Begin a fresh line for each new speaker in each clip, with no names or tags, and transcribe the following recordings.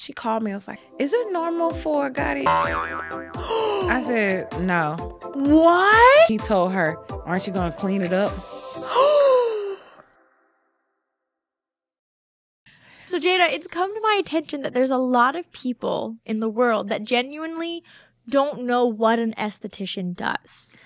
She called me. I was like, "Is it normal for a guy to?" I said, "No."
What?
She told her, "Aren't you gonna clean it up?"
So Jada, it's come to my attention that there's a lot of people in the world that genuinely don't know what an esthetician does.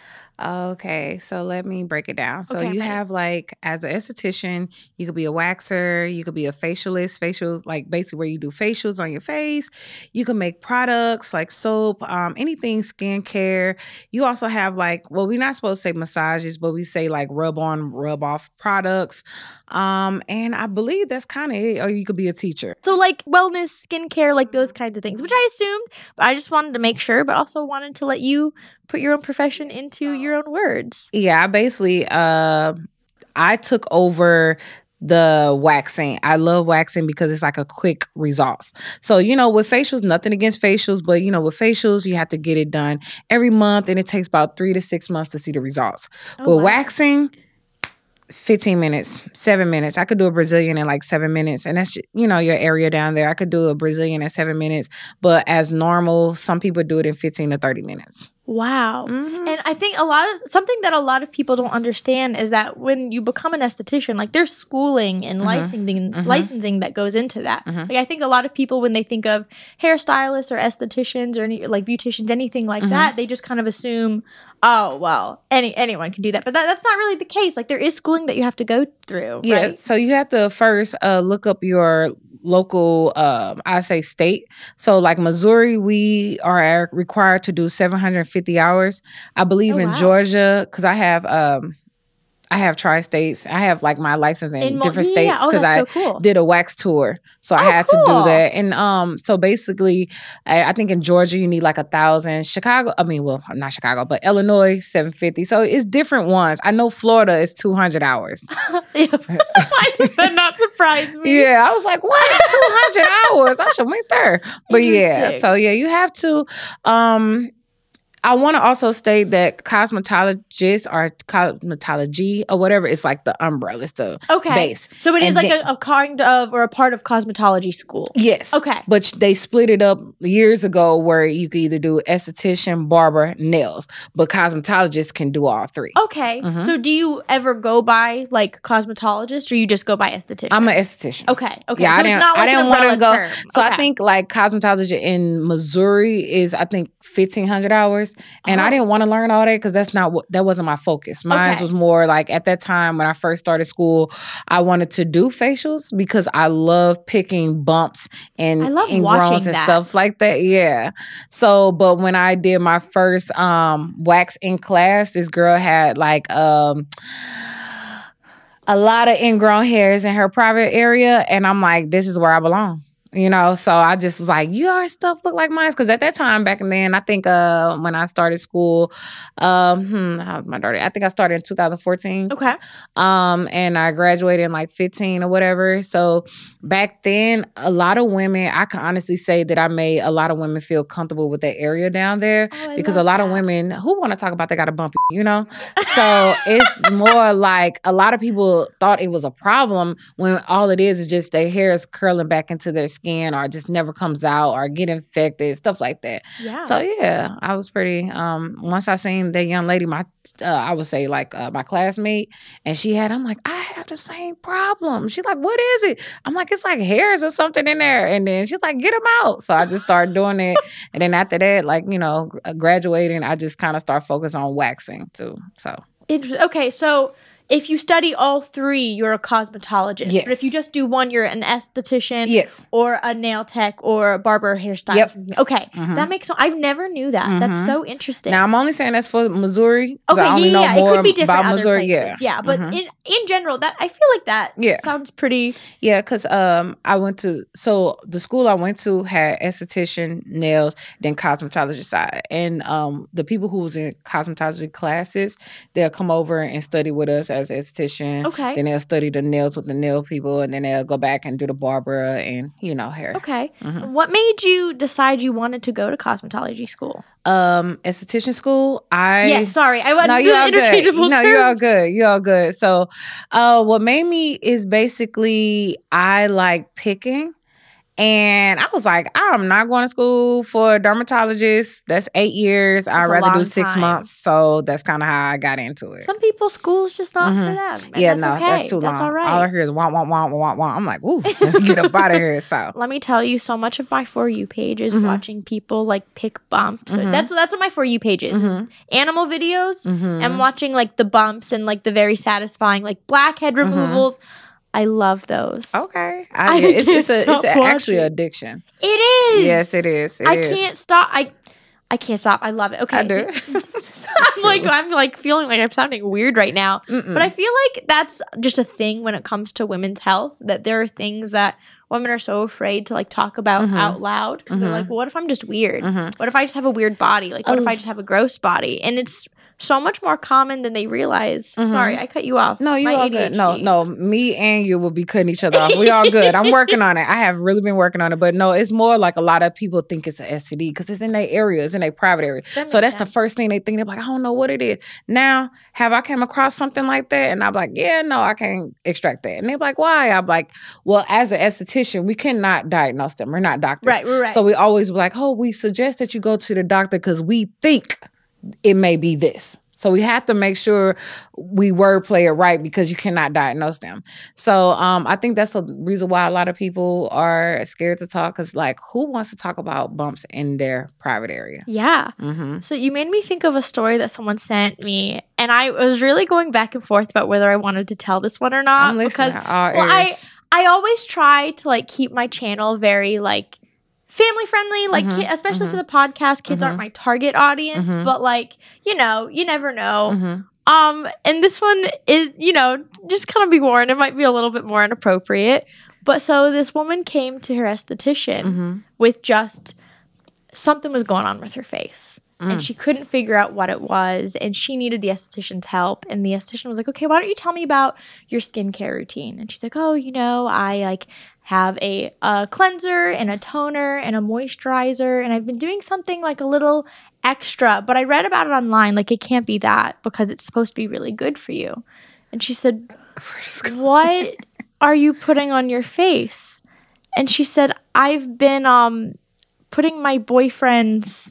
Okay, so let me break it down. So
Okay,
you
I'm ready.
have like, as an esthetician, you could be a waxer, you could be a facialist. Facials, like basically where you do facials on your face. You can make products like soap, anything skincare. You also have like, well, we're not supposed to say massages, but we say like rub on, rub off products. And I believe that's kind of it. Or you could be a teacher.
So like wellness, skincare, like those kinds of things, which I assumed, but I just wanted to make sure, but also wanted to let you put your own profession into your own words.
Yeah, I basically I took over the waxing. I love waxing because it's like a quick results. So, with facials, nothing against facials, but with facials, you have to get it done every month and it takes about 3 to 6 months to see the results.
Oh,
With
wow.
waxing, 15 minutes, 7 minutes. I could do a Brazilian in like 7 minutes. And that's, your area down there. I could do a Brazilian in 7 minutes. But as normal, some people do it in 15 to 30 minutes.
Wow.
Mhm.
And I think something that a lot of people don't understand is that when you become an esthetician, like there's schooling and licensing that goes into that. Like I think a lot of people, when they think of hairstylists or estheticians or like beauticians, anything like that, they just kind of assume, oh, well, anyone can do that. But that's not really the case. Like there is schooling that you have to go through.
Yeah,
Right?
so you have to first look up your local, I say state. So like Missouri, we are required to do 750 hours. I believe
Oh,
in
wow.
Georgia, because I have tri-states. I have like my license in different
yeah.
states
Oh,
because
that's
I
so cool.
did a wax tour. So I
Oh,
had to do
cool.
that. And so basically, I think in Georgia, you need like 1,000. Not Chicago, but Illinois, 750. So it's different ones. I know Florida is 200 hours.
Why does that not surprise me?
Yeah, I was like, what? 200 hours? I should went there. But yeah,
Interesting.
so yeah, you have to. I want to also state that cosmetologists or cosmetology or whatever, it's like the umbrella, it's the base.
So it is
And
like
then-
a kind of or a part of cosmetology school.
Yes.
Okay.
But they split it up years ago where you could either do esthetician, barber, nails. But cosmetologists can do all three.
Okay. So do you ever go by like cosmetologist or you just go by esthetician?
I'm an esthetician.
Okay.
Yeah,
So it's not like
I
an
didn't want to
umbrella
go.
term.
So I
Okay.
think like cosmetology in Missouri is, I think, 1,500 hours. And I didn't want to learn all that because that wasn't my focus. Mine was more like at that time when I first started school, I wanted to do facials because I love picking bumps and
I love
ingrowns
watching
and
that.
stuff like that. Yeah. So, but when I did my first wax in class, this girl had like a lot of ingrown hairs in her private area. And I'm like, this is where I belong. So I just was like, your stuff look like mine. Because at that time, back then, I think when I started school, how was my daughter? I think I started in 2014.
Okay.
And I graduated in like 15 or whatever. So back then, a lot of women, I can honestly say that I made a lot of women feel comfortable with that area down there.
Oh, I
Because
love
a lot of
that.
women who want to talk about they got a bumpy, So it's more like a lot of people thought it was a problem when all it is just their hair is curling back into their skin or just never comes out or get infected, stuff like that.
Yeah.
So yeah, I was pretty, once I seen that young lady, I would say like my classmate, and I'm like, I have the same problem. She's like, what is it? I'm like, it's like hairs or something in there. And then she's like, get them out. So I just started doing it. And then after that, like, graduating, I just kind of start focusing on waxing too. So.
Okay, so if you study all three, you're a cosmetologist.
Yes.
But if you just do one, you're an esthetician.
Yes.
Or a nail tech or a barber hairstylist.
Yep.
Okay. That makes sense. I've never knew that. That's so interesting.
Now I'm only saying that's for Missouri.
Okay,
I only know
it
more
could be different
about
other
Missouri.
places. Yeah, but in general, that I feel like that sounds pretty.
Yeah, because I went to, so the school I went to had esthetician, nails, then cosmetology side. And the people who was in cosmetology classes, they'll come over and study with us as esthetician.
Okay.
Then they'll study the nails with the nail people, and then they'll go back and do the barber and, hair.
Okay. What made you decide you wanted to go to cosmetology school?
Esthetician school,
Yes, sorry. I wasn't
you're all
interchangeable
good. No,
terms.
you're all good. You're all good. So what made me is basically I like picking. And I was like, I'm not going to school for a dermatologist. That's 8 years. I'd rather do 6 months. So that's kind of how I got into it.
Some people, school's just not for them.
Yeah, no, that's too long.
That's all right.
All I hear is want. I'm like, ooh, get up out of here. So
let me tell you, so much of my For You page is watching people like pick bumps. That's what my For You page is. Animal videos and watching like the bumps and like the very satisfying like blackhead removals. I love those.
Okay. It's actually an addiction.
It is.
Yes, it is.
I can't stop. I can't stop. I love it. Okay.
I do.
I'm like feeling like I'm sounding weird right now. But I feel like that's just a thing when it comes to women's health, that there are things that women are so afraid to like talk about out loud because they're like, well, what if I'm just weird? What if I just have a weird body? Like, what if I just have a gross body? And it's so much more common than they realize. Sorry, I cut you off.
No, you all good. No, me and you will be cutting each other off. We all good. I'm working on it. I have really been working on it. But no, it's more like a lot of people think it's an STD because it's in their area. It's in their private area. So that's the first thing they think. They're like, I don't know what it is. Now, have I come across something like that? And I'm like, yeah, no, I can't extract that. And they're like, why? I'm like, well, as an esthetician, we cannot diagnose them. We're not doctors.
Right.
So we always be like, oh, we suggest that you go to the doctor because we think it may be this. So we have to make sure we wordplay it right because you cannot diagnose them. So I think that's a reason why a lot of people are scared to talk because, like, who wants to talk about bumps in their private area?
Yeah. So you made me think of a story that someone sent me, and I was really going back and forth about whether I wanted to tell this one or not.
I'm listening.
Because I always try to like keep my channel very like family friendly, like especially for the podcast. Kids aren't my target audience, but like, you know, you never know. And this one is, you know, just kind of be warned, it might be a little bit more inappropriate. But so this woman came to her esthetician with just something was going on with her face. And she couldn't figure out what it was. And she needed the esthetician's help. And the esthetician was like, okay, why don't you tell me about your skincare routine? And she's like, oh, you know, I like have a cleanser and a toner and a moisturizer. And I've been doing something like a little extra. But I read about it online. Like, it can't be that because it's supposed to be really good for you. And she said, what are you putting on your face? And she said, I've been putting my boyfriend's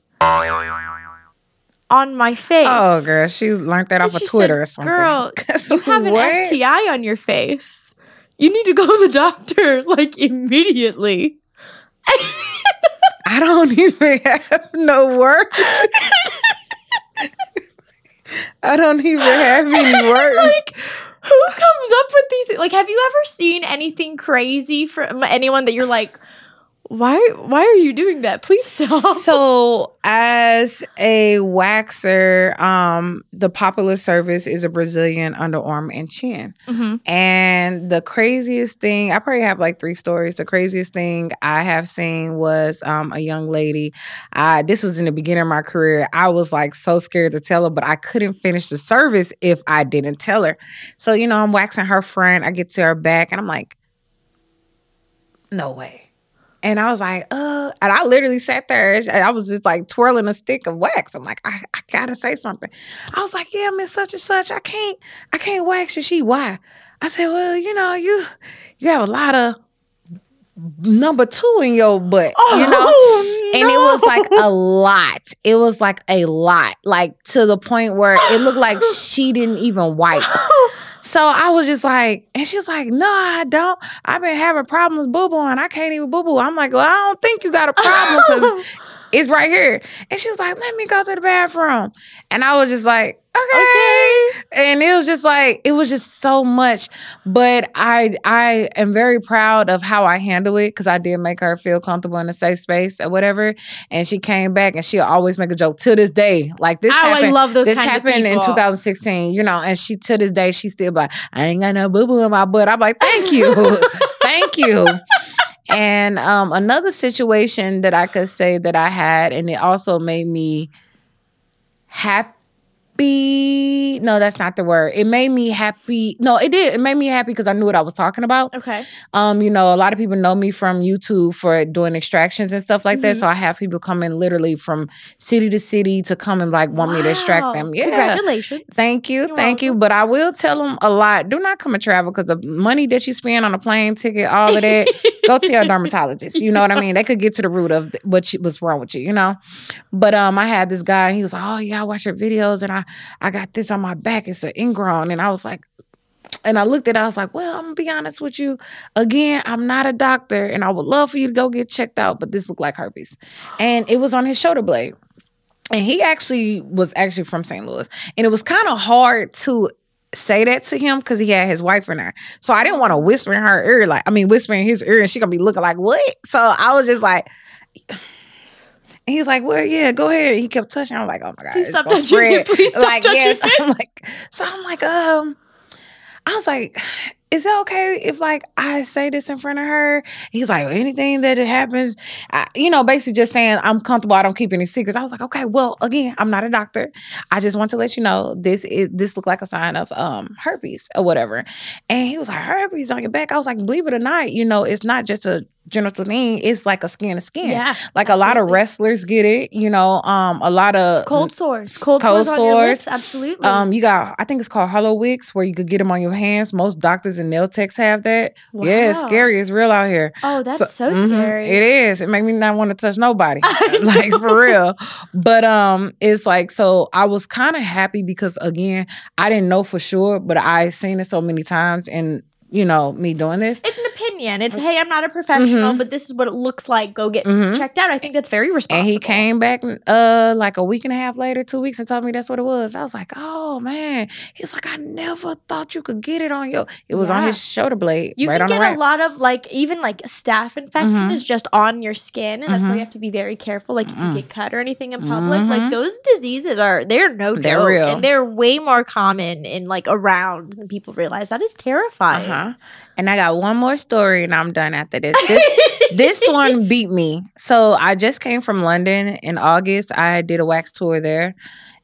on my face.
Oh, girl, she learned that off of Twitter or something.
Girl, you have an STI on your face. You need to go to the doctor, like, immediately.
I don't even have no words. I don't even have any words.
Like, who comes up with these? Like, have you ever seen anything crazy from anyone that you're like, why are you doing that? Please stop.
So as a waxer, the popular service is a Brazilian underarm and chin. And the craziest thing, I probably have like 3 stories. The craziest thing I have seen was a young lady. This was in the beginning of my career. I was like so scared to tell her, but I couldn't finish the service if I didn't tell her. So, you know, I'm waxing her front. I get to her back and I'm like, no way. And I was like, and I literally sat there. I was just like twirling a stick of wax. I'm like, I gotta say something. I was like, yeah, Miss such and such, I can't wax your sheet. Why? I said, well, you know, you have a lot of number 2 in your butt, you know? And it was like a lot. It was like a lot, like to the point where it looked like she didn't even wipe. So I was just like, and she's like, no, I don't. I've been having problems boo-booing. I can't even boo-boo. I'm like, well, I don't think you got a problem because it's right here. And she's like, let me go to the bathroom. And I was just like, okay. And it was just like, it was just so much. But I am very proud of how I handle it because I did make her feel comfortable in a safe space or whatever. And she came back and she'll always make a joke to this day. Like this happened.
I love those
this
kinds
happened
of people.
in 2016, you know, and she to this day, she still like, I ain't got no boo-boo in my butt. I'm like, thank you. Thank you. And another situation that I could say that I had, and it also made me happy. No, that's not the word. It made me happy. No, it did. It made me happy because I knew what I was talking about.
Okay.
You know, a lot of people know me from YouTube for doing extractions and stuff like that. So I have people coming literally from city to city to come and like want me to extract them. Yeah.
Congratulations.
Thank you.
You're
Thank you. But I will tell them a lot. Do not come and travel because the money that you spend on a plane ticket, all of that, Go to your dermatologist. You know what I mean? They could get to the root of what's wrong with you, you know? But I had this guy, and he was like, oh, yeah, I watch your videos, and I got this on my back. It's an ingrown. And I was like, and I looked at it, I was like, well, I'm going to be honest with you. Again, I'm not a doctor, and I would love for you to go get checked out, but this looked like herpes. And it was on his shoulder blade. And he was from St. Louis. And it was kind of hard to say that to him because he had his wife in there. So I didn't want to whisper in her ear, whisper in his ear, and she going to be looking like, what? So I was just like... And he's like, well, yeah, go ahead. And he kept touching. I'm like, oh my God, it's going to spread. Yes. I'm like, I was like, is it okay if I say this in front of her? He's like, anything that it happens, basically just saying I'm comfortable. I don't keep any secrets. I was like, okay, well, again, I'm not a doctor. I just want to let you know this looked like a sign of herpes or whatever. And he was like, herpes on your back. I was like, believe it or not, it's not just a genital thing. It's like a skin to skin.
Yeah,
absolutely. A lot of wrestlers get it. A lot of
cold sores on your lips. Absolutely.
You got, I think it's called hollow wicks, where you could get them on your hands. Most doctors and nail techs have that. Wow. Yeah, it's scary. It's real out here.
Oh, that's so scary.
It is. It made me not want to touch nobody. For real. But it's so I was kind of happy because, again, I didn't know for sure, but I seen it so many times, and me doing this.
It's an opinion. It's, hey, I'm not a professional, but this is what it looks like. Go get checked out. I think that's very responsible.
And he came back a week and a half later, 2 weeks, and told me that's what it was. I was like, oh, man. He's like, I never thought you could get it on your... It was on his shoulder blade.
You
right
can
on
get
the
a lot of, even a staph infection is just on your skin, and that's why you have to be very careful. If you get cut or anything in public, those diseases they're no joke.
They're real.
And they're way more common in, around than people realize. That is terrifying.
And I got one more story, and I'm done after this. This one beat me. So I just came from London in August. I did a wax tour there.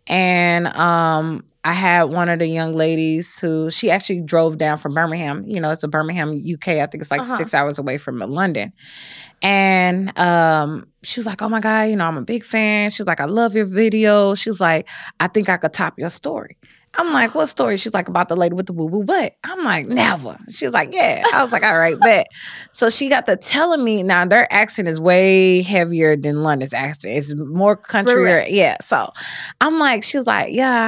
And I had one of the young ladies who, she actually drove down from Birmingham. It's a Birmingham, UK. I think it's 6 hours away from London. And she was like, oh my God, I'm a big fan. She was like, I love your video. She was like, I think I could top your story. I'm like, what story? She's like, about the lady with the boo-boo butt. I'm like, never. She's like, yeah. I was like, all right, bet. So she got to telling me, now their accent is way heavier than London's accent. It's more country.
Right.
Yeah. So I'm like, she was like, yeah,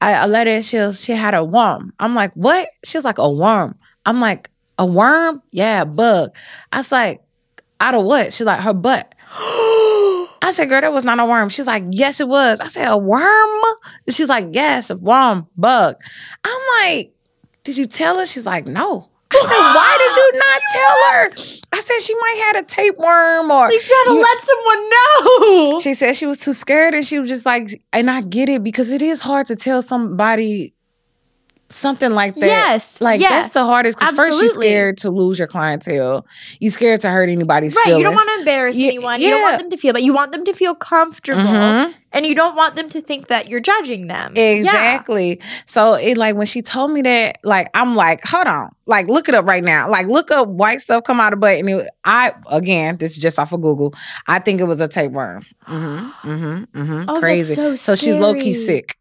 I had a lady, she had a worm. I'm like, what? She's like, a worm. I'm like, a worm? Yeah, bug. I was like, out of what? She's like, her butt. I said, girl, that was not a worm. She's like, yes, it was. I said, a worm? She's like, yes, a worm, bug. I'm like, did you tell her? She's like, no. I said, why did you not tell her? I said, she might have a tapeworm or...
You gotta let someone know.
She said she was too scared, and she was just like, and I get it, because it is hard to tell somebody something like that.
Yes.
That's the hardest, because first you're scared to lose your clientele. You're scared to hurt anybody's feelings.
You don't want to embarrass anyone. You don't want them to feel, but you want them to feel comfortable. And you don't want them to think that you're judging them.
Exactly. Yeah. So it when she told me that, I'm like, hold on. Look it up right now. Look up white stuff come out of butt. And again, this is just off of Google. I think it was a tapeworm.
Oh,
crazy.
That's so
she's low-key sick.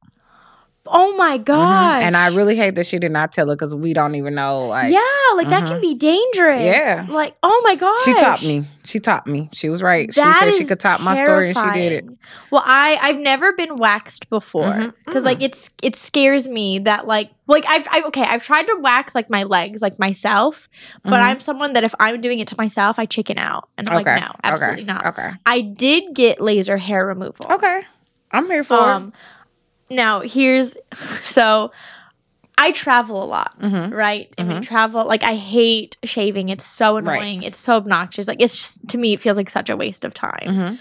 Oh my God.
And I really hate that she did not tell her, because we don't even know.
That can be dangerous.
Yeah.
Oh my God.
She taught me. She was right. She said she could top my story, and she did it.
Well, I've never been waxed before, because it scares me that I've tried to wax my legs myself, but I'm someone that if I'm doing it to myself, I chicken out, and I'm no, absolutely not. Okay. I did get laser hair removal.
Okay. I'm here for it.
Now, so I travel a lot, right? And we travel, I hate shaving. It's so annoying. Right. It's so obnoxious. It's just, to me, it feels like such a waste of time.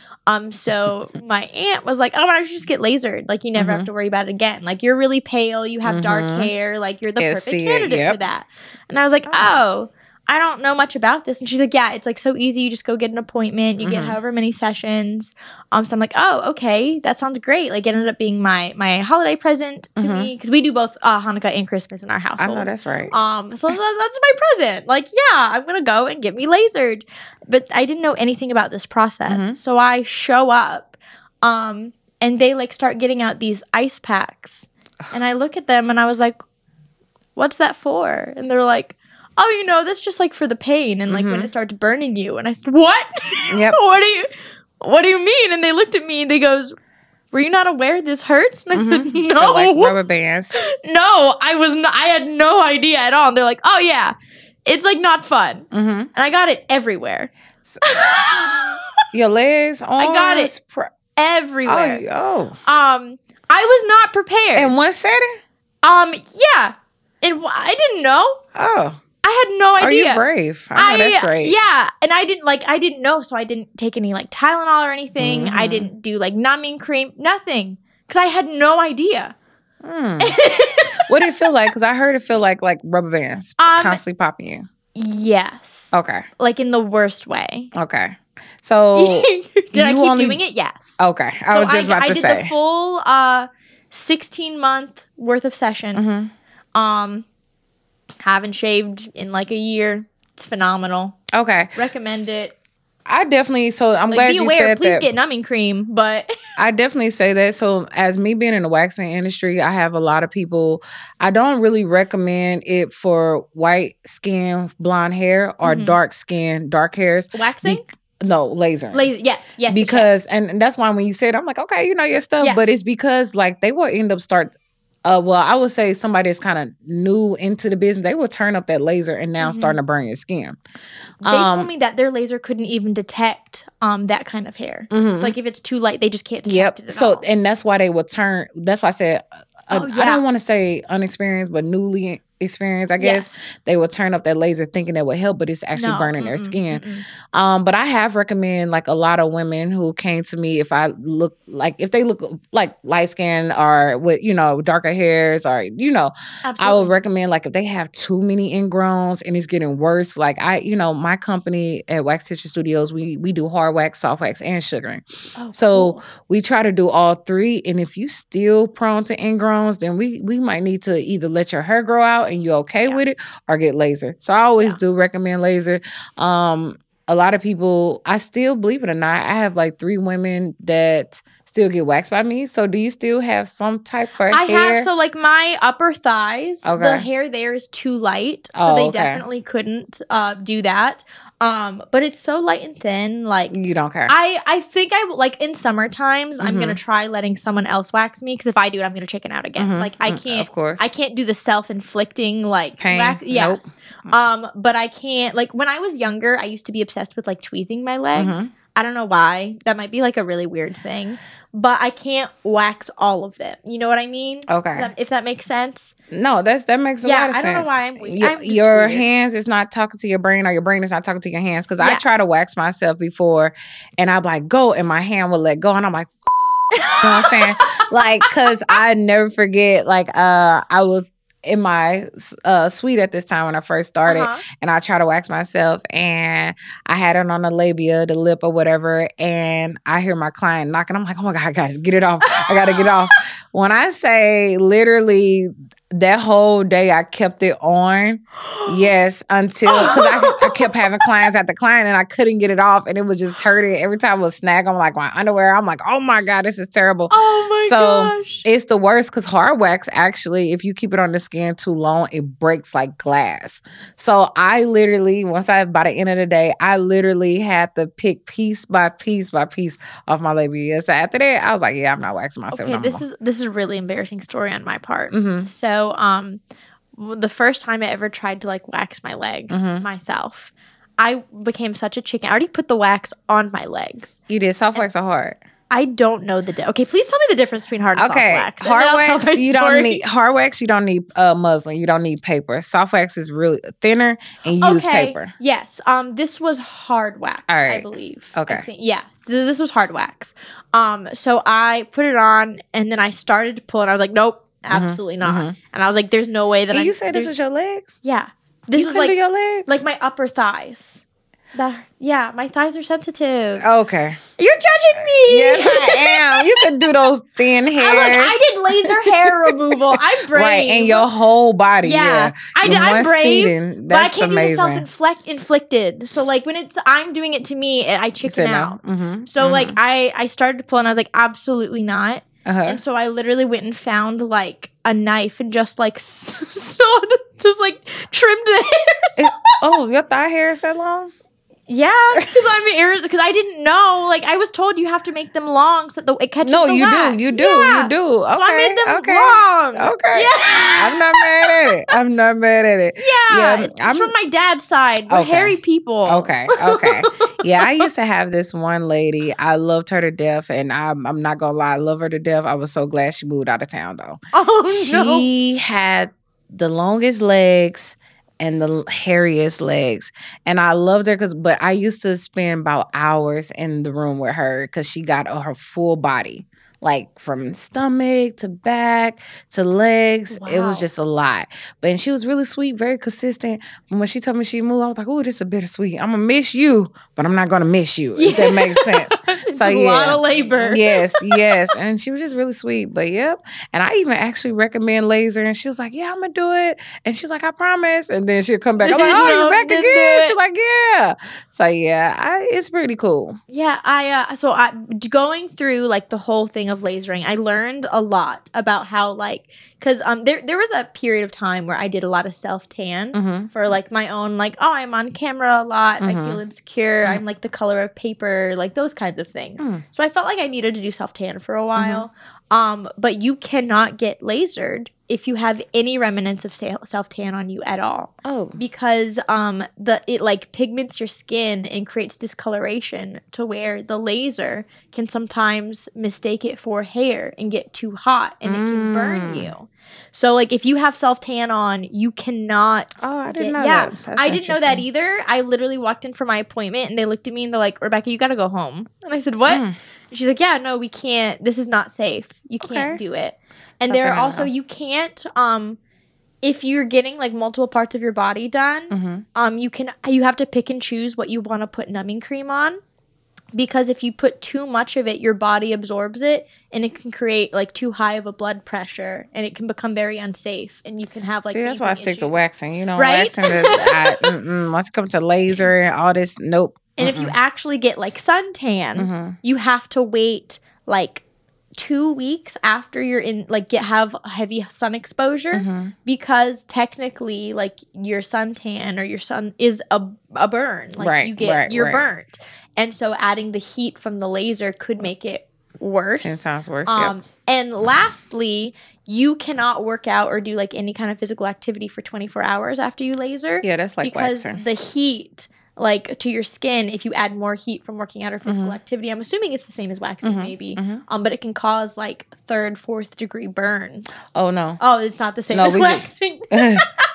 So my aunt was like, oh, why don't you just get lasered? You never have to worry about it again. You're really pale. You have dark hair. You're the perfect candidate for that. And I was like, oh, I don't know much about this. And she's like, yeah, it's so easy. You just go get an appointment. You get however many sessions. So I'm like, oh, okay. That sounds great. It ended up being my holiday present to me, because we do both Hanukkah and Christmas in our household.
I know, that's right.
So that's my present. Yeah, I'm going to go and get me lasered. But I didn't know anything about this process. So I show up and they start getting out these ice packs. And I look at them and I was like, what's that for? And they're like, oh, you know, that's just like for the pain and like when it starts burning you. And I said, what?
Yep.
What do you mean? And they looked at me and they goes, were you not aware this hurts? And I said, no.
So, like rubber bands.
No, I was not. I had no idea at all. And they're like, oh yeah, it's like not fun. And I got it everywhere.
Your legs, arms?
I got it everywhere.
Oh.
I was not prepared.
In one setting?
Yeah. I didn't know.
Oh.
I had no idea.
Oh, you're brave. I know that's right.
Yeah. And I didn't know, so I didn't take any like Tylenol or anything. I didn't do like numbing cream, nothing. Because I had no idea.
What did it feel like? Because I heard it feel like rubber bands constantly popping you.
Yes.
Okay.
Like in the worst way.
Okay. So
did I keep doing it? Yes.
Okay. I was just about to say.
I did the full 16-month worth of sessions. Haven't shaved in like a year. It's phenomenal.
Okay.
Recommend it.
I definitely, so I'm glad you said that.
Please get numbing cream, but.
I definitely say that. So as me being in the waxing industry, I have a lot of people, I don't really recommend it for white skin, blonde hair, or dark skin, dark hairs.
Waxing?
No, laser.
Yes.
Because, and that's why when you said, I'm like, okay, you know your stuff, but it's because like they will end up well, I would say somebody that's kind of new into the business, they will turn up that laser and now starting to burn your skin.
They told me that their laser couldn't even detect that kind of hair. So, like if it's too light, they just can't detect it at all.
And that's why they would turn, that's why I said, I don't want to say unexperienced, but newly experienced, I guess. They would turn up that laser thinking that would help, but it's actually burning their skin. But I have recommend like a lot of women who came to me if they look like light skin or with, darker hairs or, I would recommend like if they have too many ingrowns and it's getting worse, like my company at Wax Tissue Studios, we do hard wax, soft wax, and sugaring. So we try to do all three. And if you still prone to ingrowns, then we might need to either let your hair grow out and you're okay with it or get laser. So I always do recommend laser. A lot of people, I still, believe it or not, I have like 3 women that still get waxed by me. So do you still have some type of hair?
I have, so like my upper thighs, the hair there is too light. So they definitely couldn't do that. But it's so light and thin, like
you don't care.
I think like in summer times, I'm gonna try letting someone else wax me, because if I do it, I'm gonna chicken out again. Like I can't,
of course,
I can't do the self-inflicting like
pain.
Yes, but I can't. Like when I was younger, I used to be obsessed with like tweezing my legs. I don't know why. That might be like a really weird thing, but I can't wax all of them. You know what I mean?
Okay.
If that makes sense.
No, that makes a lot of sense.
I don't know why I'm weird.
Your hands is not talking to your brain, or your brain is not talking to your hands. Because I try to wax myself before, and I'm like, go, and my hand will let go, and I'm like, you know what I'm saying? Like, because I never forget, like, I was in my suite at this time when I first started, and I try to wax myself, and I had it on the labia, the lip or whatever, and I hear my client knocking. I'm like, oh my God, I gotta get it off. I gotta get it off. When I say literally that whole day I kept it on. Yes, until, because I kept having clients after client and I couldn't get it off, and it was just hurting. Every time I would snag on like my underwear, I'm like, oh my God, this is terrible.
Oh my gosh.
It's the worst, because hard wax, actually, if you keep it on the skin too long, it breaks like glass. So I literally, by the end of the day, I literally had to pick piece by piece by piece off my labia. So after that, I was like, yeah, I'm not waxing myself no more.
This is a really embarrassing story on my part. So the first time I ever tried to like wax my legs myself, I became such a chicken. I already put the wax on my legs.
You did soft wax or hard?
I don't know the difference. Okay, please tell me the difference between hard and soft wax.
Hard wax, you don't need muslin. You don't need paper. Soft wax is really thinner and you use paper.
Yes. This was hard wax, I believe.
Okay.
This was hard wax. So I put it on and then I started to pull and I was like, nope, absolutely not. And I was like, there's no way that
you said this was your legs?
Yeah. This was
like your legs?
Like my upper thighs. My thighs are sensitive.
Okay.
You're judging me.
Yes, I am. You could do those thin hairs.
I did laser hair removal. I'm brave.
Right, and your whole body. Yeah.
I'm brave.
Seating,
but I can't do it self-inflicted. So like when I'm doing it to me, I chicken out. So like I started to pull and I was like, absolutely not. And so I literally went and found like a knife and just like sawed Just like trimmed the hair.
Oh, your thigh hair is that long?
Yeah, because I didn't know. Like, I was told you have to make them long so that it catches the wax.
You do. Okay,
so I made them long.
Okay.
Yeah.
I'm not mad at it.
Yeah, it's from my dad's side. We're hairy people.
Okay. Yeah, I used to have this one lady. I loved her to death, and I'm not gonna lie, I love her to death. I was so glad she moved out of town, though.
Oh, no.
She had the longest legs and the hairiest legs, and I loved her but I used to spend about hours in the room with her because she got her full body, like from stomach to back to legs. Wow. It was just a lot. And she was really sweet, very consistent. But when she told me she moved, I was like, oh, this is bittersweet. I'm gonna miss you, but I'm not gonna miss you. If that makes sense.
It's a lot of labor.
Yes. And she was just really sweet. But yep. And I even actually recommend laser, and she was like, yeah, I'm gonna do it. And she's like, I promise. And then she'll come back. I'm like, oh, you back again? She's like, yeah. So yeah, it's pretty cool.
Yeah, going through like the whole thing of lasering, I learned a lot about how, like, because there was a period of time where I did a lot of self-tan for like my own, like, oh, I'm on camera a lot, I feel insecure, I'm like the color of paper, like those kinds of things. So I felt like I needed to do self-tan for a while. But you cannot get lasered if you have any remnants of self-tan on you at all. Oh. Because it like pigments your skin and creates discoloration to where the laser can sometimes mistake it for hair and get too hot and it can burn you. So like if you have self-tan on, you cannot
I didn't know that.
I didn't know that either. I literally walked in for my appointment and they looked at me and they're like, Rebecca, you gotta go home. And I said, what? And she's like, yeah, no, we can't. This is not safe. You can't do it. And there are also, you can't, if you're getting like multiple parts of your body done, you have to pick and choose what you want to put numbing cream on. Because if you put too much of it, your body absorbs it and it can create like too high of a blood pressure and it can become very unsafe and you can have like
that's why I stick to waxing. You know,
right?
Waxing once it comes to laser and all this, nope.
And if you actually get like suntan, you have to wait like 2 weeks after you're in, like, have heavy sun exposure because technically, like, your suntan or your sun is a burn. Like, you're burnt. And so adding the heat from the laser could make it worse.
10 times worse,
And lastly, you cannot work out or do, like, any kind of physical activity for 24 hours after you laser.
Yeah, that's like
because
waxing.
The heat, like, to your skin, if you add more heat from working out or physical activity, I'm assuming it's the same as waxing maybe, but it can cause like 3rd, 4th degree burns.
Oh no.
Oh, it's not the same as waxing.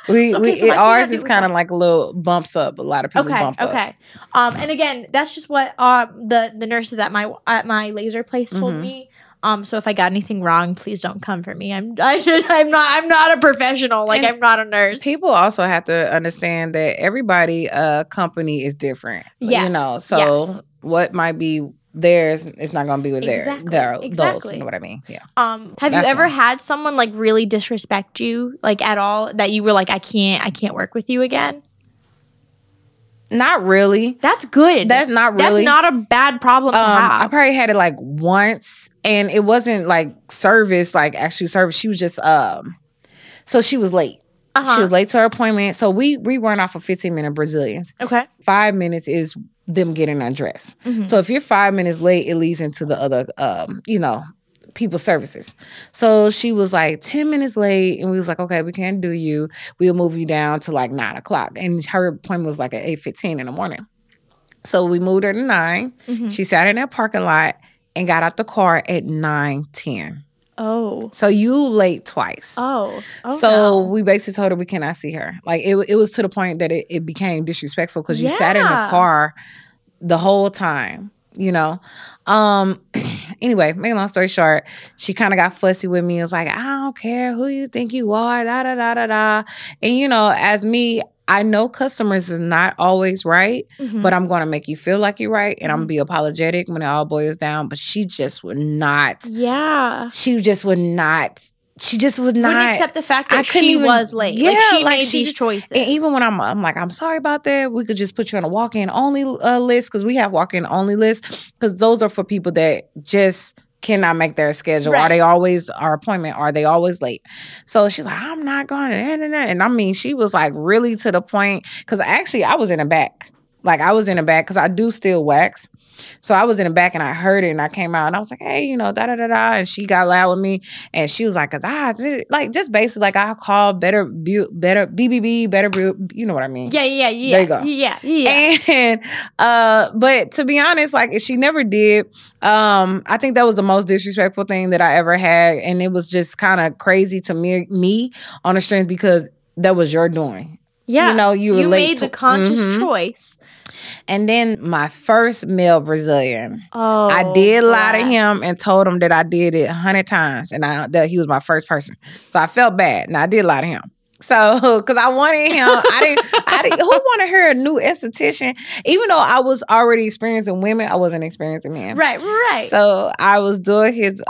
Ours is kind of like a little bumps up. A lot of people bump up. Okay.
And again, that's just what the nurses at my laser place told me. So if I got anything wrong, please don't come for me. I'm not a professional. Like, I'm not a nurse.
People also have to understand that everybody company is different. Yes. You know, so what might be theirs is not going to be with those. You know what I mean? Yeah.
Have you ever had someone like really disrespect you, like, at all, that you were like, I can't work with you again?
Not really.
That's good.
That's not really.
That's not a bad problem to have.
I probably had it like once, and it wasn't like service, like actual service. She was just so she was late. She was late to her appointment. So we run off of 15-minute Brazilians. Okay. 5 minutes is them getting undressed. So if you're 5 minutes late, it leads into the other people's services. So she was like 10 minutes late, and we was like, okay, we can't do you. We'll move you down to like 9 o'clock. And her appointment was like at 8:15 in the morning. So we moved her to 9. She sat in that parking lot and got out the car at 9:10. Oh. So you late twice. Oh. So we basically told her we cannot see her. Like, it was to the point that it became disrespectful because you sat in the car the whole time. You know, anyway, make a long story short, she kind of got fussy with me. It was like, I don't care who you think you are, da da da da da. And you know, as me, I know customers is not always right, but I'm going to make you feel like you're right, and I'm going to be apologetic when it all boils down. But she just would not. Yeah. She just would not. She just would not.
Wouldn't accept the fact that she was late. Yeah, like, she made these choices.
And even when I'm like, I'm sorry about that. We could just put you on a walk-in only list, because we have walk-in only lists, because those are for people that just cannot make their schedule.
Right.
Are they always our appointment? Are they always late? So she's like, I'm not going to. And I mean, she was like really to the point, because actually I was in the back. Like I was in the back because I do still wax. So I was in the back and I heard it and I came out and I was like, hey, da da da da. And she got loud with me and she was like, like just basically like I'll call better BBB, better, you know what I mean?
Yeah.
There you go.
Yeah.
And but to be honest, like she never did. I think that was the most disrespectful thing that I ever had, and it was just kind of crazy to me on the strength because that was your doing.
Yeah,
you were late
made the conscious choice.
And then my first male Brazilian,
oh,
I did lie to him and told him that I did it 100 times and that he was my first person. So I felt bad. And I did lie to him. So, because I wanted him, I didn't, who want to hear a new esthetician? Even though I was already experiencing women, I wasn't experiencing men.
Right.
So I was doing his.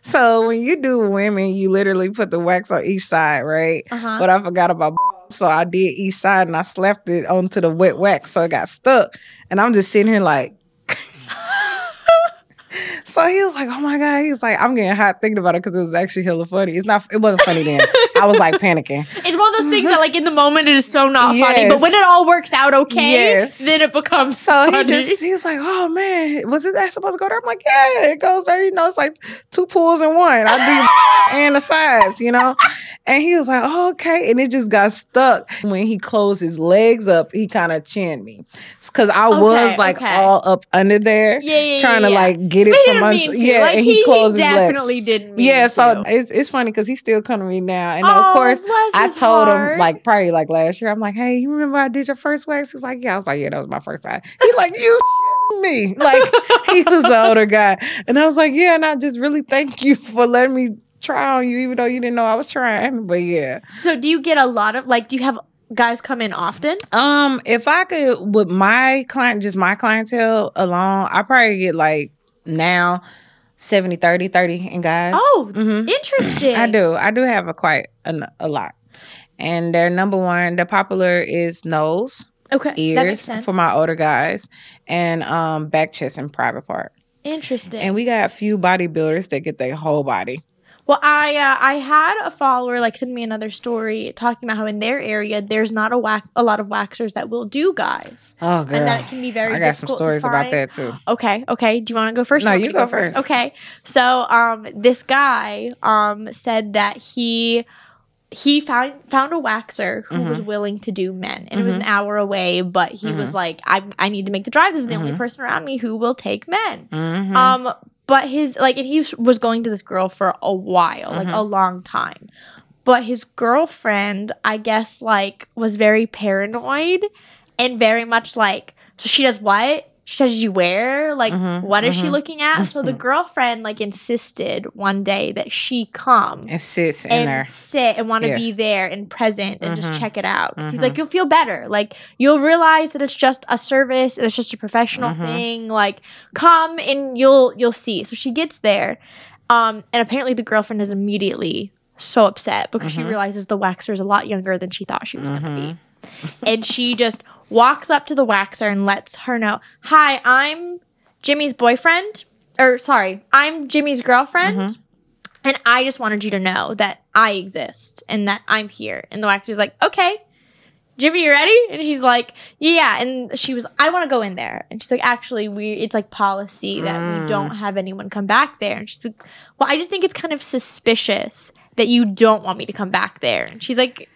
So when you do women, you literally put the wax on each side, right?
Uh-huh.
But I forgot about. So I did each side and I slapped it onto the wet wax, so it got stuck. And I'm just sitting here like. So he was like, oh my God. He was like, I'm getting hot thinking about it because it was actually hella funny. It wasn't funny then. I was like panicking.
It's one of those things that like in the moment it is so not funny. But when it all works out okay, then it becomes funny.
He was like, oh man, was that supposed to go there? I'm like, yeah, it goes there. It's like 2 pulls in one. I do and the sides, And he was like, oh, okay. And it just got stuck. When he closed his legs up, he kind of chinned me. Because I was like all up under there. Trying to like get it from us.
Yeah, like,
and he closed his legs.
Definitely didn't mean
to. So
to.
it's funny because he's still coming to me now. And of course, I told him like probably like last year, I'm like, hey, you remember I did your first wax? He's like, yeah. I was like, yeah, that was my first time. He's like, you me. Like he was an older guy. And I was like, yeah, and I just really thank you for letting me try on you, even though you didn't know I was trying. But yeah.
So do you get a lot of do you have guys come in often?
If I could, with my clientele alone, I probably get like now 70-30 in guys.
Oh, interesting.
I do have quite a lot. And their number one, the popular is nose, ears for my older guys, and back, chest, and private part.
Interesting.
And we got a few bodybuilders that get their whole body.
Well, I had a follower send me another story talking about how in their area there's not a lot of waxers that will do guys.
Oh, girl.
And that it can be very difficult. I got some stories
about that too.
Okay. Do you want to go first?
No, you go first.
Okay. So this guy said that he found a waxer who was willing to do men, and it was an hour away, but he was like, I need to make the drive. This is the only person around me who will take men. But his and he was going to this girl for a while, a long time. But his girlfriend, I guess, was very paranoid and very much so she does what? She says, you wear? What is she looking at? So the girlfriend, insisted one day that she come.
And sit in there.
Sit and want to be there and present and just check it out. He's like, you'll feel better. You'll realize that it's just a service and it's just a professional thing. Come and you'll see. So she gets there. And apparently the girlfriend is immediately so upset because she realizes the waxer is a lot younger than she thought she was going to be. And she just walks up to the waxer and lets her know, hi, I'm Jimmy's boyfriend. I'm Jimmy's girlfriend. And I just wanted you to know that I exist and that I'm here. And the waxer's like, okay, Jimmy, you ready? And he's like, yeah. And she was, I want to go in there. And she's like, actually, it's policy that we don't have anyone come back there. And she's like, well, I just think it's kind of suspicious that you don't want me to come back there. And she's like,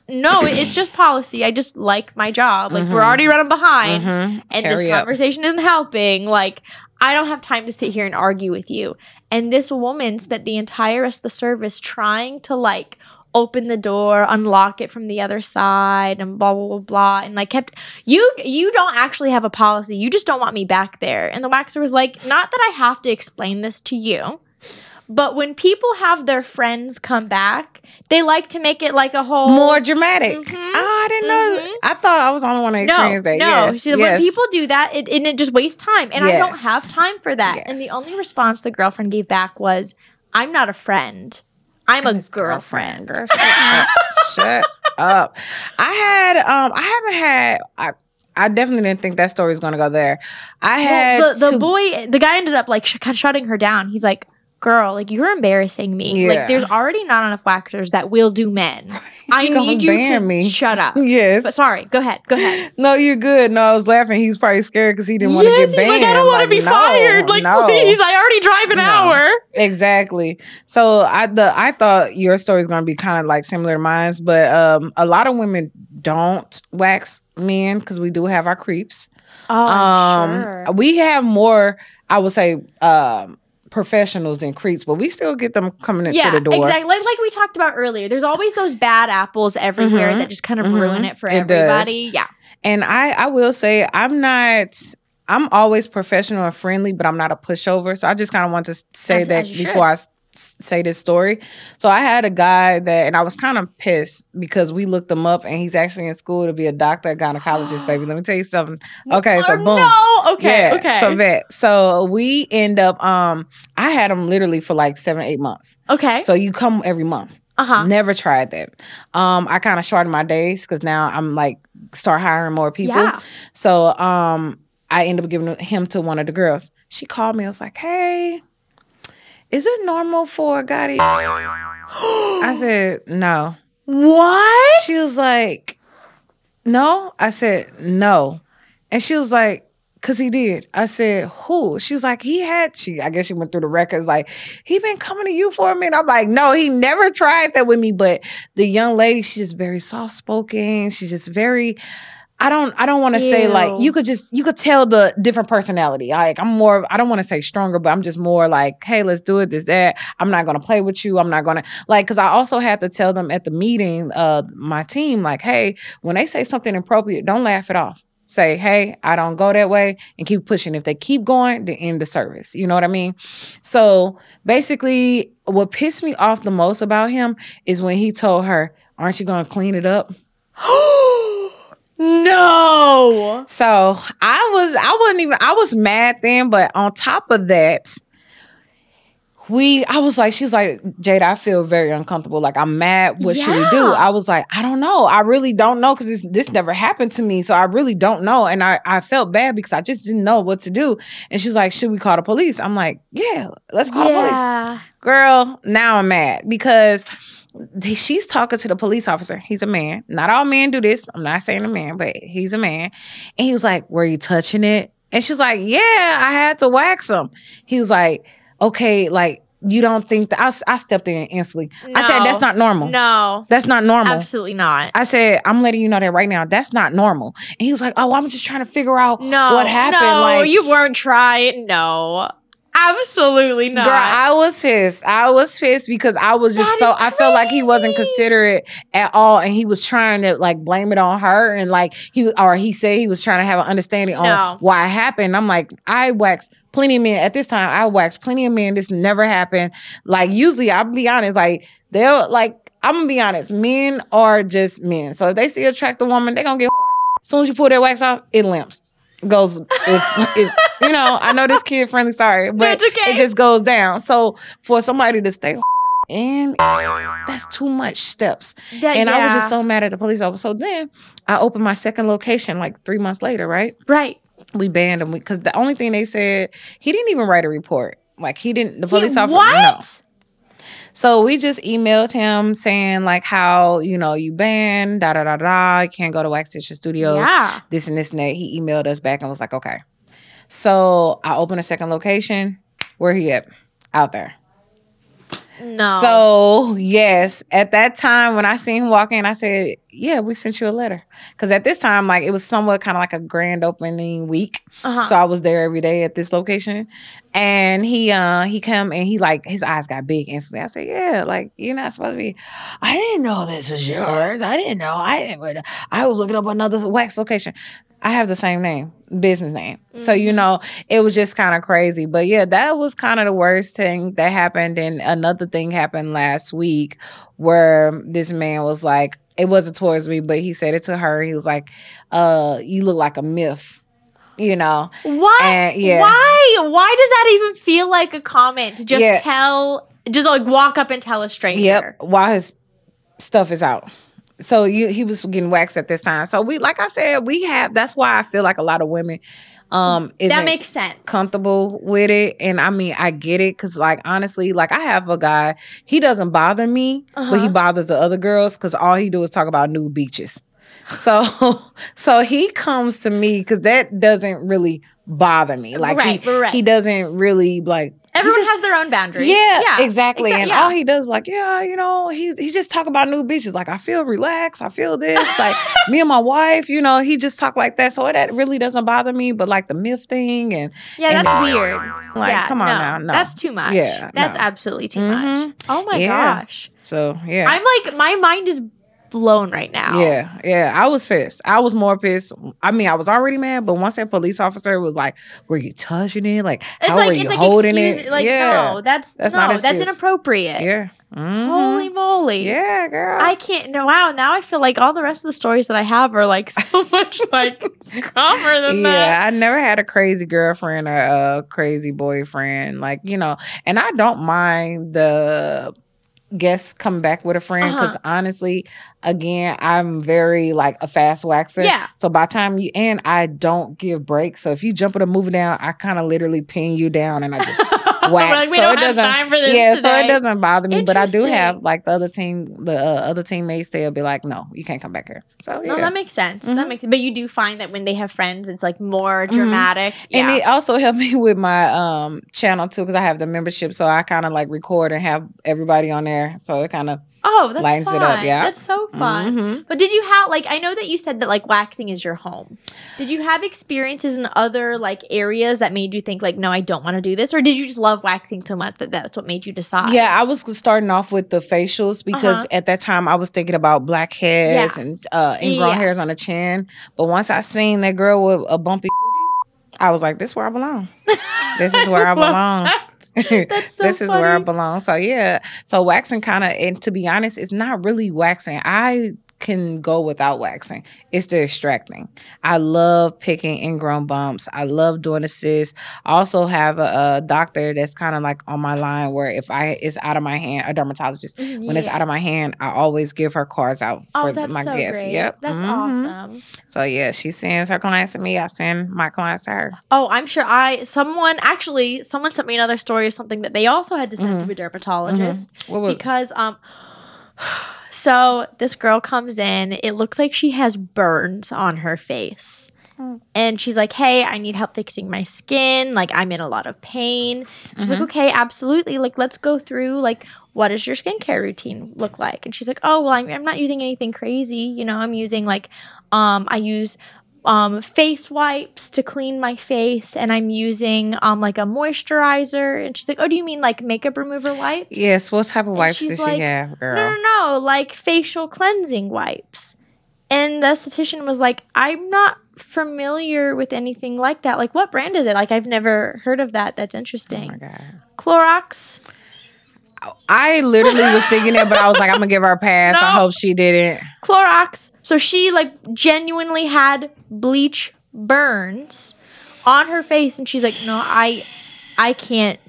no, it's just policy. I just like my job. We're already running behind, and this conversation isn't helping. I don't have time to sit here and argue with you. And this woman spent the entire rest of the service trying to open the door, unlock it from the other side, and blah blah blah blah. And kept you don't actually have a policy. You just don't want me back there. And the waxer was like, not that I have to explain this to you. But when people have their friends come back, they like to make it a whole...
More dramatic. Oh, I didn't know. I thought I was the only one that experienced that.
No. When people do that, it just wastes time. And I don't have time for that. Yes. And the only response the girlfriend gave back was, I'm not a friend. I'm a girlfriend. Girl,
shut up. I haven't had... I definitely didn't think that story was going to go there. I had
the guy ended up like shutting her down. He's like, girl, like you're embarrassing me. Like there's already not enough waxers that will do men. I need you to shut up.
Yes.
But sorry, go ahead.
No, you're good. No, I was laughing. He was probably scared because he didn't want to get banned.
He's like, I don't want to be fired. Like, please, I already drive an hour.
Exactly. So I thought your story is going to be kind of like similar to mine, but a lot of women don't wax men because we do have our creeps.
Oh, sure.
We have more, I would say, professionals and creeps, but we still get them coming in through the door.
Exactly. Like we talked about earlier, there's always those bad apples everywhere that just kind of ruin it for everybody.
Does. Yeah. And I will say I'm always professional and friendly, but I'm not a pushover. So I just kind of want to say that before I say this story. So I had a guy and I was kind of pissed because we looked him up and he's actually in school to be a doctor, a gynecologist, baby. Let me tell you something. Okay, so boom.
No. Okay, okay.
So vet. So we end up, I had him literally for like 7-8 months.
Okay.
So you come every month. Never tried that. I kind of shortened my days because now I'm like start hiring more people. Yeah. So I ended up giving him to one of the girls. She called me. I was like, hey, is it normal for a guy to... I said, no.
What?
She was like, no. I said, no. And she was like, because he did. I said, who? She was like, I guess she went through the records, like, he been coming to you for a minute. I'm like, no, he never tried that with me. But the young lady, she's just very soft-spoken. She's just very... I don't want to say like you could tell the different personality. Like I don't want to say stronger, but I'm just more like, hey, let's do it, this, that. I'm not gonna play with you. I'm not gonna like, because I also had to tell them at the meeting, my team, like, hey, when they say something inappropriate, don't laugh it off. Say, hey, I don't go that way, and keep pushing. If they keep going, then end the service. You know what I mean? So basically, what pissed me off the most about him is when he told her, aren't you gonna clean it up?
No.
So I was mad then, but on top of that, she's like, Jada, I feel very uncomfortable. Like, I'm mad. What should we do? I was like, I don't know. I really don't know because this never happened to me. So I really don't know. And I felt bad because I just didn't know what to do. And she's like, should we call the police? I'm like, yeah, let's call the police. Girl, now I'm mad because she's talking to the police officer. He's a man. Not all men do this. I'm not saying a man, but he's a man. And he was like, were you touching it? And she's like, yeah, I had to wax him. He was like, okay, like, you don't think that... I stepped in instantly. No, I said, that's not normal.
No.
That's not normal.
Absolutely not.
I said, I'm letting you know that right now. That's not normal. And he was like, oh, I'm just trying to figure out what happened.
No,
like,
you weren't trying. No. Absolutely not.
Girl, I was pissed. I was pissed because I was just I felt like he wasn't considerate at all, and he was trying to like blame it on her, and like he said he was trying to have an understanding on why it happened. I'm like, I waxed plenty of men at this time. I waxed plenty of men. This never happened. Like, usually, I'll be honest, like they'll like, I'm gonna be honest, men are just men. So if they see an attractive woman, they're gonna get as soon as you pull that wax off, it limps. Goes, you know, I know this kid friendly, sorry, but it just goes down. So for somebody to stay in, that's too much steps. And I was just so mad at the police officer. So then I opened my second location like 3 months later, right?
Right.
We banned him because the only thing they said, he didn't even write a report. Like the police officer.
What?
No. So we just emailed him saying like how, you know, you banned, you can't go to Wax Tissue Studios, this and this and that. He emailed us back and was like, okay. So I opened a second location. Where he at? Out there.
No.
So, yes, at that time when I seen him walk in, I said, yeah, we sent you a letter. Because at this time, like, it was somewhat kind of like a grand opening week. So I was there every day at this location. And he come and he like, his eyes got big instantly. I said, yeah, like, you're not supposed to be. I didn't know this was yours. I didn't know. I was looking up another wax location. I have the same name, business name. So, you know, it was just kind of crazy. But yeah, that was kind of the worst thing that happened. And another thing happened last week where this man was like, it wasn't towards me, but he said it to her. He was like, you look like a myth, you know.
What? And, yeah. Why does that even feel like a comment to just like walk up and tell a stranger?
Yep, while his stuff is out. so he was getting waxed at this time. So we, like I said, that's why I feel like a lot of women
that makes sense,
comfortable with it. And I mean, I get it, because like honestly, like I have a guy, he doesn't bother me, but he bothers the other girls because all he do is talk about nude beaches. So he comes to me because that doesn't really bother me. Like he doesn't really like.
Everyone has their own boundaries.
Yeah, exactly. And all he does, like, he just talk about new bitches. Like, I feel relaxed. I feel this. Like, me and my wife, he just talk like that. So that really doesn't bother me. But like the myth thing and
that's weird.
Like, come on now, no,
that's too much. Yeah, that's absolutely too much. Oh my gosh.
So yeah,
I'm like, my mind is blown right now.
Yeah. I was pissed. I was more pissed. I mean, I was already mad, but once that police officer was like, "Were you touching it? Like, how were you holding it?"
Like, no, that's inappropriate.
Yeah.
Holy moly.
Yeah, girl.
I can't. No, wow. Now I feel like all the rest of the stories that I have are like so much like calmer than that.
Yeah, I never had a crazy girlfriend or a crazy boyfriend. Like, and I don't mind the guests come back with a friend, because honestly, again, I'm very like a fast waxer.
Yeah.
So by the time I don't give breaks. So if you jump at a movie down, I kind of literally pin you down and I just wax.
Like, we don't have time for this.
Yeah, today. So it doesn't bother me. But I do have like the other teammates, they'll be like, "No, you can't come back here." So
no, that makes sense. That makes. But you do find that when they have friends, it's like more dramatic.
And it also helped me with my channel too, because I have the membership, so I kind of like record and have everybody on there. So it kind of lightens
fun.
It up. Yeah,
that's so fun. But did you have like, I know that you said that like waxing is your home. Did you have experiences in other like areas that made you think like, no, I don't want to do this, or did you just love waxing so much that that's what made you decide?
Yeah, I was starting off with the facials because at that time I was thinking about blackheads and ingrown hairs on the chin. But once I seen that girl with a bumpy, I was like, this is where I belong. This is where I belong.
That's so
this is where I belong. So yeah. So waxing kind of, and to be honest, it's not really waxing. I can go without waxing. It's the extracting. I love picking ingrown bumps. I love doing assists. I also have a doctor that's kind of like on my line where if it's out of my hand, a dermatologist, when it's out of my hand, I always give her cards out for my guests.
Great.
Yep.
That's awesome.
So yeah, she sends her clients to me. I send my clients to her.
Oh, I'm sure someone sent me another story of something that they also had to send to a dermatologist.
What was
because so this girl comes in. It looks like she has burns on her face. And she's like, "Hey, I need help fixing my skin. Like, I'm in a lot of pain." She's like, "Okay, absolutely. Like, let's go through, like, what does your skincare routine look like?" And she's like, "Oh, well, I'm not using anything crazy. I'm using, like, I use face wipes to clean my face, and I'm using like a moisturizer." And she's like, "Oh, do you mean like makeup remover wipes?"
Yes. What type of wipes does she have, girl?
No, like facial cleansing wipes. And the esthetician was like, "I'm not familiar with anything like that. Like, what brand is it? Like, I've never heard of that. That's interesting."
Oh my God.
Clorox.
I literally was thinking it, but I was like, I'm gonna give her a pass. I hope she didn't.
Clorox. So she like genuinely had bleach burns on her face, and she's like, "No, I can't.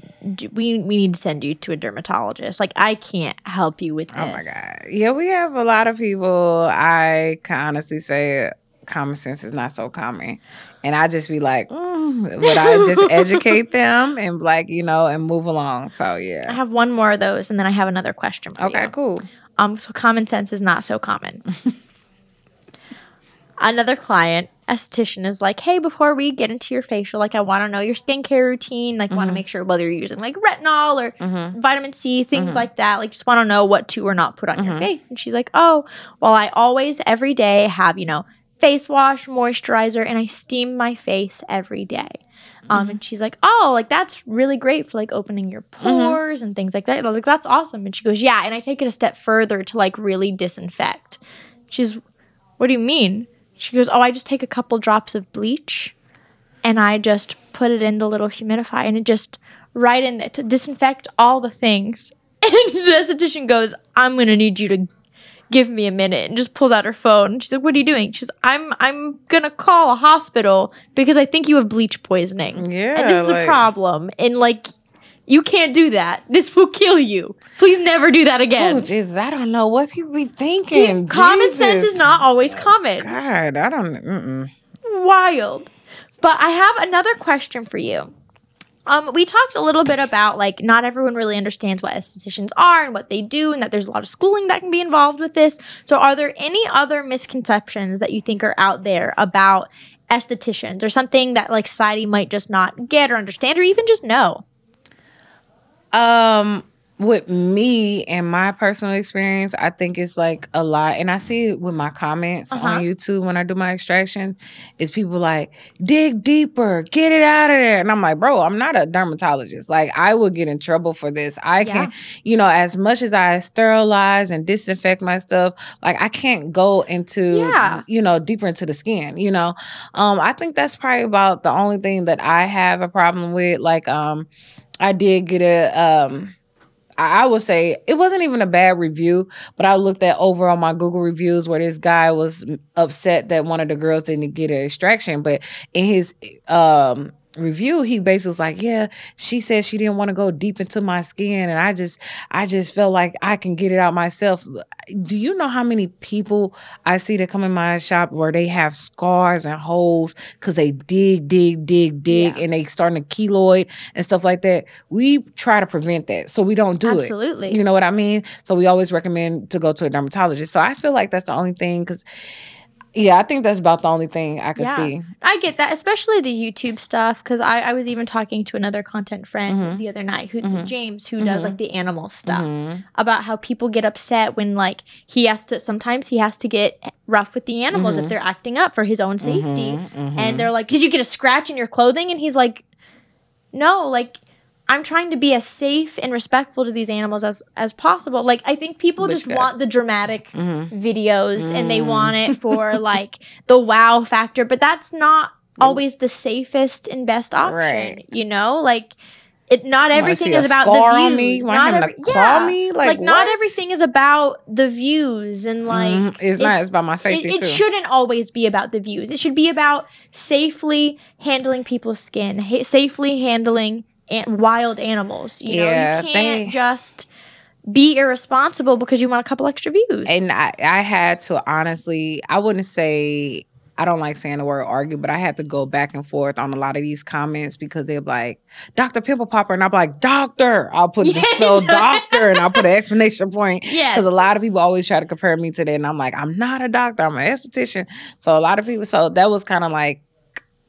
We need to send you to a dermatologist. Like, I can't help you with this."
Oh my God. Yeah, we have a lot of people. I can honestly say common sense is not so common. And I just be like, would I just educate them and like, and move along. So yeah.
I have one more of those, and then I have another question for you.
Okay, cool.
So common sense is not so common. Another client, esthetician, is like, "Hey, before we get into your facial, like, I want to know your skincare routine. Like, want to make sure whether you're using like retinol or vitamin C, things like that. Like, just want to know what to or not put on your face." And she's like, "Oh, well, I always every day have, face wash, moisturizer, and I steam my face every day." And she's like, "Oh, like that's really great for like opening your pores and things like that. Like, that's awesome." And she goes, "Yeah, and I take it a step further to like really disinfect." She's, "What do you mean?" She goes, "Oh, I just take a couple drops of bleach and I just put it in the little humidifier and it just right in there to disinfect all the things." And the esthetician goes, "I'm going to need you to give me a minute," and just pulls out her phone. She's like, "What are you doing?" She's, I'm going to call a hospital because I think you have bleach poisoning.
Yeah.
And this is a problem. And like, You can't do that. This will kill you. Please never do that again.
Oh, Jesus, I don't know what people be thinking.
Common sense is not always common.
God, I don't.
Wild. But I have another question for you. We talked a little bit about, like, not everyone really understands what estheticians are and what they do, and that there's a lot of schooling that can be involved with this. So are there any other misconceptions that you think are out there about estheticians, or something that, like, society might just not get or understand or even just know?
With me and my personal experience, I think it's like a lot, and I see it with my comments on YouTube when I do my extractions, is people like, dig deeper, get it out of there. And I'm like, bro, I'm not a dermatologist. Like, I would get in trouble for this. I can, you know, as much as I sterilize and disinfect my stuff, like, I can't go into, you know, deeper into the skin, you know. I think that's probably about the only thing that I have a problem with. Like, I did get I would say it wasn't even a bad review, but I looked at over on my Google reviews where this guy was upset that one of the girls didn't get an extraction. But in his review, he basically was like, yeah, she said she didn't want to go deep into my skin, and I just felt like I can get it out myself. Do you know how many people I see that come in my shop where they have scars and holes because they dig, and they starting to keloid and stuff like that? We try to prevent that, so we don't do it.
Absolutely.
You know what I mean? So we always recommend to go to a dermatologist. So I feel like that's the only thing, because yeah, I think that's about the only thing I can see.
I get that, especially the YouTube stuff, because I was even talking to another content friend the other night, James, who does, like, the animal stuff, about how people get upset when, like, sometimes he has to get rough with the animals if they're acting up for his own safety. And they're like, did you get a scratch in your clothing? And he's like, no, like, I'm trying to be as safe and respectful to these animals as possible. Like, I think people just want the dramatic videos and they want it for, like, the wow factor. But that's not always the safest and best option, you know? Like, not everything is about the views.
On me? Not me?
Like not everything is about the views. And, like,
it's not. It's about my safety, too.
It shouldn't always be about the views. It should be about safely handling people's skin, safely handling wild animals. You know, you can't just be irresponsible because you want a couple extra views.
And I had to, honestly, I wouldn't say, I don't like saying the word argue, but I had to go back and forth on a lot of these comments, because they're like, Dr. Pimple Popper, and I'm like, doctor. I'll put the spell doctor, and I'll put an exclamation point. Because a lot of people always try to compare me to that, and I'm like, I'm not a doctor, I'm an esthetician. So a lot of people, so that was kind of like,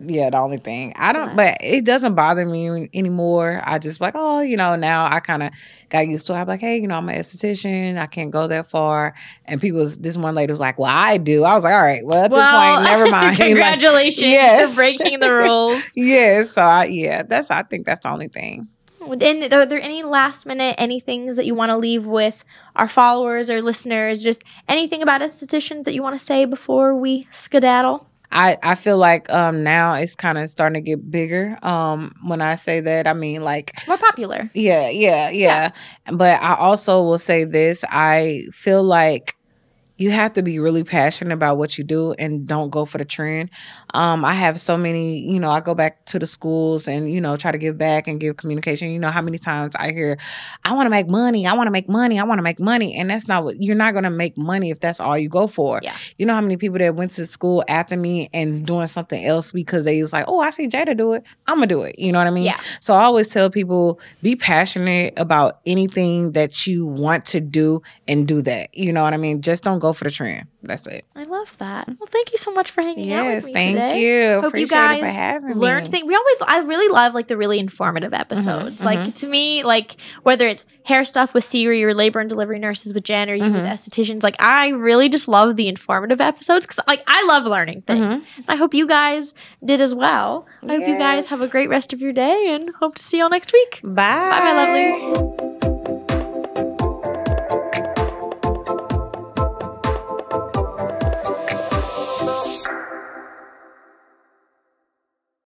yeah, the only thing. But it doesn't bother me anymore. I just like, oh, you know, now I kind of got used to it. I'm like, hey, you know, I'm an esthetician. I can't go that far. And this one lady was like, well, I do. I was like, all right, well, at this point, never mind.
Congratulations for breaking the rules.
So I think that's the only thing.
And are there any last minute, any things that you want to leave with our followers or listeners? Just anything about estheticians that you want to say before we skedaddle?
I feel like now it's kind of starting to get bigger. When I say that, I mean, like,
more popular.
Yeah. But I also will say this. I feel like you have to be really passionate about what you do and don't go for the trend. I have so many, you know, I go back to the schools and, you know, try to give back and give communication. You know how many times I hear, I want to make money. I want to make money. I want to make money. And that's not what, you're not going to make money if that's all you go for.
Yeah.
You know how many people that went to school after me and doing something else because they was like, oh, I see Jada do it, I'm going to do it. You know what I mean?
Yeah.
So I always tell people, be passionate about anything that you want to do and do that. You know what I mean? Just don't go for the trend. That's it.
I love that. Well, thank you so much for hanging out with me today.
Yes, thank you.
Hope
Appreciate
you guys
it for having
learned things. I really love, like, the really informative episodes. Like, to me, like, whether it's hair stuff with Siri or labor and delivery nurses with Jen or you with estheticians, like, I really just love the informative episodes because, like, I love learning things. I hope you guys did as well. I hope you guys have a great rest of your day and hope to see y'all next week.
Bye.
Bye, my lovelies.